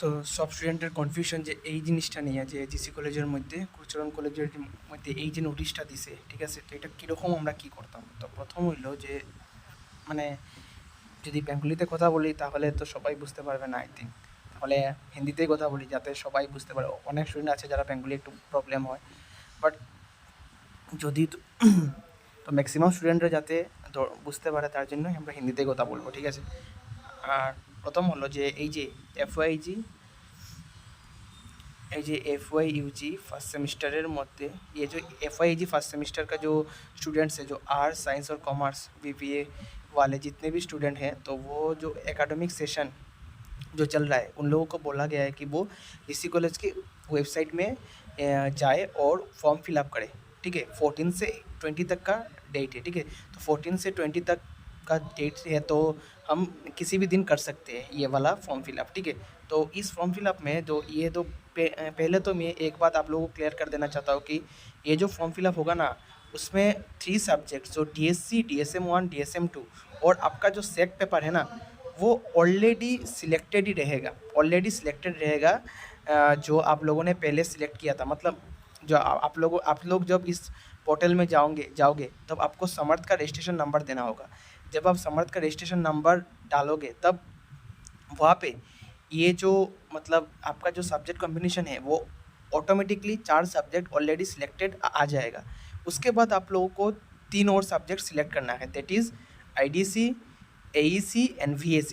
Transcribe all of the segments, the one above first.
তো সব স্টুডেন্টের কনফিউশন যে এই জিনিসটা নিয়ে যে জিসি কলেজের মধ্যে কুচরণ কলেজের মধ্যে এই যে নোটিশটা দিছে, ঠিক আছে, তো এটা কীরকম আমরা কী করতাম। তো প্রথম হইলো যে মানে যদি বেঙ্গলিতে কথা বলি তাহলে তো সবাই বুঝতে পারবে না আই থিঙ্ক, তাহলে হিন্দিতেই কথা বলি যাতে সবাই বুঝতে পারে। অনেক স্টুডেন্ট আছে যারা বেঙ্গলি একটু প্রবলেম হয়, বাট যদি তো ম্যাক্সিমাম স্টুডেন্টরা যাতে বুঝতে পারে তার জন্যই আমরা হিন্দিতেই কথা বলবো, ঠিক আছে। আর প্রথম হলো যে এই যে এফওয়াইজি, ये जो F Y U G first सेमिस्टरेर मध्य ये जो F Y G first semester का जो स्टूडेंट्स है, जो आर्ट्स साइंस और कॉमर्स बीबीए वाले जितने भी स्टूडेंट हैं, तो वो जो एकेडमिक सेशन जो चल रहा है उन लोगों को बोला गया है कि वो इसी कॉलेज की वेबसाइट में जाए और फॉर्म फिलअप करे, ठीक है। 14 से 20 तक का डेट है, ठीक है। तो 14 से 20 तक का डेट है, तो हम किसी भी दिन कर सकते हैं ये वाला फॉर्म फिलअप, ठीक है। तो इस फॉर्म फिलअप में जो ये तो पहले तो मैं एक बात आप लोगों को क्लियर कर देना चाहता हूँ कि ये जो फॉर्म फिलअप होगा ना, उसमें 3 सब्जेक्ट्स जो DSC DSM1 DSM2 और आपका जो सेट पेपर है ना, वो ऑलरेडी सिलेक्टेड ही रहेगा, ऑलरेडी सिलेक्टेड रहेगा। जो आप लोगों ने पहले सिलेक्ट किया था, मतलब जो आप लोग जब इस पोर्टल में जाओगे तब आपको समर्थ का रजिस्ट्रेशन नंबर देना होगा। जब आप समर्थ का रजिस्ट्रेशन नंबर डालोगे तब वहाँ पे ये जो मतलब आपका जो सब्जेक्ट कॉम्बिनेशन है वो ऑटोमेटिकली 4 सब्जेक्ट ऑलरेडी सिलेक्टेड आ जाएगा। उसके बाद आप लोगों को 3 और सब्जेक्ट सिलेक्ट करना है, that is IDC, AEC and VAC।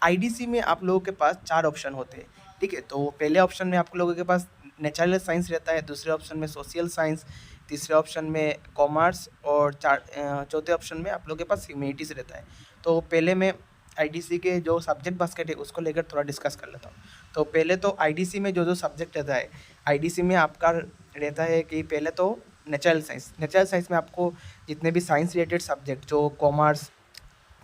IDC में आप लोगों के पास 4 ऑप्शन होते हैं, ठीक है। तो पहले ऑप्शन में आप लोगों के पास नेचुरल साइंस रहता है, दूसरे ऑप्शन में सोशल साइंस, तीसरे ऑप्शन में कॉमर्स और चौथे ऑप्शन में आप लोगों के पास ह्यूमैनिटीज़ रहता है। तो पहले मैं IDC के जो सब्जेक्ट बास्केट है उसको लेकर थोड़ा डिस्कस कर लेता हूँ। तो पहले तो IDC में जो सब्जेक्ट रहता है, IDC में आपका रहता है कि पहले तो नेचुरल साइंस में आपको जितने भी साइंस रिलेटेड सब्जेक्ट जो commerce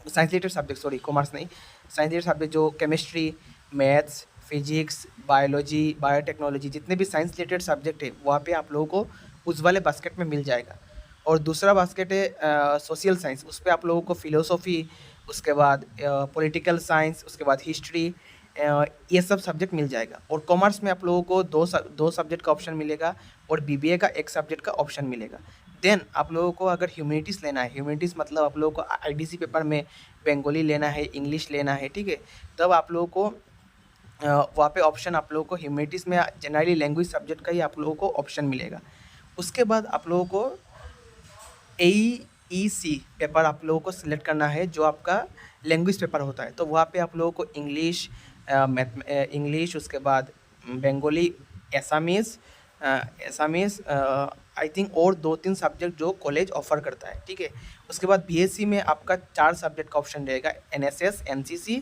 science related subject, sorry commerce नहीं, साइंस रिलेटेड सब्जेक्ट जो chemistry, maths, physics, biology, biotechnology, जितने भी साइंस रिलेटेड सब्जेक्ट है वहाँ पे आप लोगों को उस वाले बास्केट में मिल जाएगा। और दूसरा बास्केट है सोशल साइंस, उस पर आप लोगों को फ़िलोसॉफ़ी, उसके बाद पॉलिटिकल साइंस, उसके बाद हिस्ट्री, ये सब सब्जेक्ट मिल जाएगा। और कॉमर्स में आप लोगों को दो सब्जेक्ट का ऑप्शन मिलेगा और BBA का एक सब्जेक्ट का ऑप्शन मिलेगा। देन आप लोगों को अगर ह्यूमैनिटीज़ लेना है, ह्यूमैनिटीज़ मतलब आप लोगों को IDC पेपर में बंगाली लेना है, इंग्लिश लेना है, ठीक है, तब आप लोगों को वहाँ पे ऑप्शन आप लोगों को ह्यूमैनिटीज़ में जनरली लैंग्वेज सब्जेक्ट का ही आप लोगों को ऑप्शन मिलेगा। उसके बाद आप लोगों को AEC पेपर आप लोगों को सिलेक्ट करना है, जो आपका लैंग्वेज पेपर होता है। तो वहाँ पे आप लोगों को इंग्लिश, इंग्लिश, उसके बाद बंगाली, एसामीज़ आई थिंक और 2-3 सब्जेक्ट जो कॉलेज ऑफर करता है, ठीक है। उसके बाद BSc में आपका 4 सब्जेक्ट का ऑप्शन रहेगा, NSS, NCC,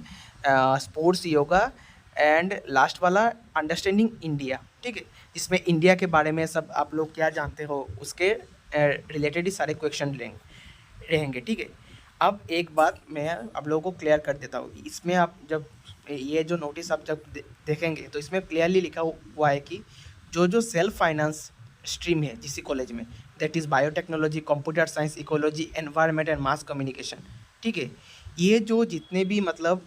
sports, yoga and last वाला अंडरस्टैंडिंग इंडिया, ठीक है, जिसमें इंडिया के बारे में सब आप लोग क्या जानते हो उसके रिलेटेड ही सारे क्वेश्चन रहेंगे, ठीक है। अब एक बात मैं आप लोगों को क्लियर कर देता हूँ, इसमें आप जब ये जो नोटिस आप जब देखेंगे तो इसमें क्लियरली लिखा हुआ है कि जो सेल्फ फाइनेंस स्ट्रीम है जिसी कॉलेज में, that is biotechnology, computer science, ecology, environment and mass communication, ठीक है। ये जो जितने भी मतलब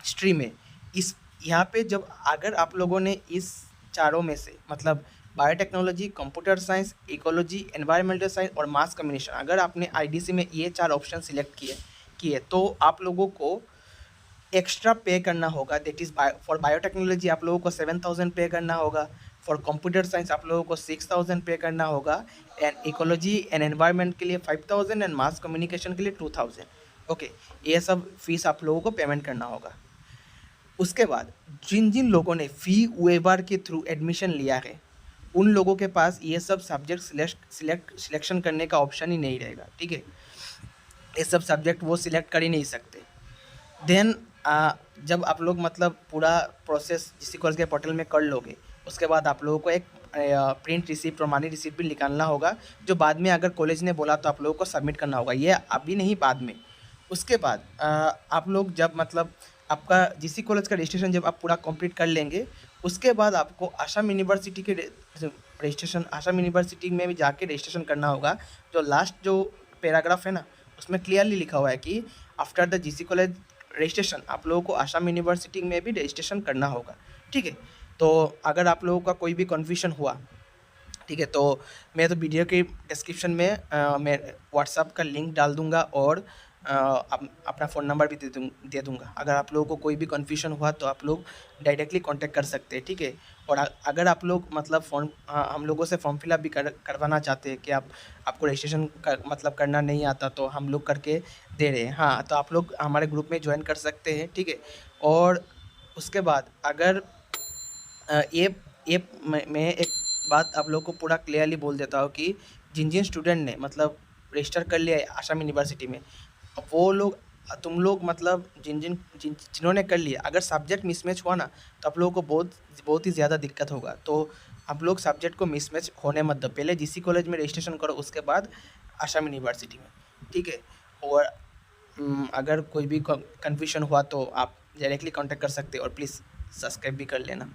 स्ट्रीम है, इस यहाँ पे जब अगर आप लोगों ने इस चारों में से मतलब biotechnology, computer science, ecology, environmental science और मास कम्युनिकेशन, अगर आपने IDC में ये 4 ऑप्शन सिलेक्ट किए तो आप लोगों को एक्स्ट्रा पे करना होगा, दैट इज़ फॉर बायोटेक्नोलॉजी आप लोगों को 7,000 पे करना होगा, फॉर कंप्यूटर साइंस आप लोगों को 6,000 पे करना होगा, एंड इकोलॉजी एंड एनवायरनमेंट के लिए 5,000 एंड मास कम्युनिकेशन के लिए 2,000, ओके। ये सब फीस आप लोगों को पेमेंट करना होगा। उसके बाद जिन जिन लोगों ने फ़ी वेवर के थ्रू एडमिशन लिया है उन लोगों के पास ये सब सब्जेक्ट सिलेक्शन करने का ऑप्शन ही नहीं रहेगा, ठीक है। ये सब सब्जेक्ट वो सिलेक्ट कर ही नहीं सकते। देन जब आप लोग मतलब पूरा प्रोसेस जिसी कॉलेज के पोर्टल में कर लोगे, उसके बाद आप लोगों को एक प्रिंट रिसिप्ट, प्रमाणित रिसिप्ट भी निकालना होगा, जो बाद में अगर कॉलेज ने बोला तो आप लोगों को सबमिट करना होगा, ये अभी नहीं बाद में। उसके बाद आप लोग जब मतलब आपका जिसी कॉलेज का रजिस्ट्रेशन जब आप पूरा कंप्लीट कर लेंगे, उसके बाद आपको असम यूनिवर्सिटी के रजिस्ट्रेशन, असम यूनिवर्सिटी में भी जाके रजिस्ट्रेशन करना होगा। जो लास्ट जो पैराग्राफ है ना, उसमें क्लियरली लिखा हुआ है कि after the GC college registration आप लोगों को आसाम यूनिवर्सिटी में भी रजिस्ट्रेशन करना होगा, ठीक है। तो अगर आप लोगों का कोई भी कन्फ्यूजन हुआ, ठीक है, तो मैं तो वीडियो के डिस्क्रिप्शन में मैं व्हाट्सअप का लिंक डाल दूंगा और अपना फ़ोन नंबर भी दे दूंगा। अगर आप लोगों को कोई भी कन्फ्यूजन हुआ तो आप लोग डायरेक्टली कांटेक्ट कर सकते हैं, ठीक है। और अगर आप लोग मतलब हम लोगों से फॉर्म फिलअप भी करवाना चाहते हैं कि आपको रजिस्ट्रेशन मतलब करना नहीं आता, तो हम लोग करके दे रहे हैं, हाँ, तो आप लोग हमारे ग्रुप में ज्वाइन कर सकते हैं, ठीक है। और उसके बाद अगर ये मैं एक बात आप लोग को पूरा क्लियरली बोल देता हूँ कि जिन स्टूडेंट ने मतलब रजिस्टर कर लिया है आसाम यूनिवर्सिटी में, वो लोग तुम लोग मतलब जिन्होंने कर लिया, अगर सब्जेक्ट मिसमैच हुआ ना तो आप लोगों को बहुत ही ज़्यादा दिक्कत होगा। तो आप लोग सब्जेक्ट को मिसमैच होने मत दो, पहले जीसी कॉलेज में रजिस्ट्रेशन करो, उसके बाद आसाम यूनिवर्सिटी में, ठीक है। और अगर कोई भी कन्फ्यूजन हुआ तो आप डायरेक्टली कांटेक्ट कर सकते हो और प्लीज़ सब्सक्राइब भी कर लेना।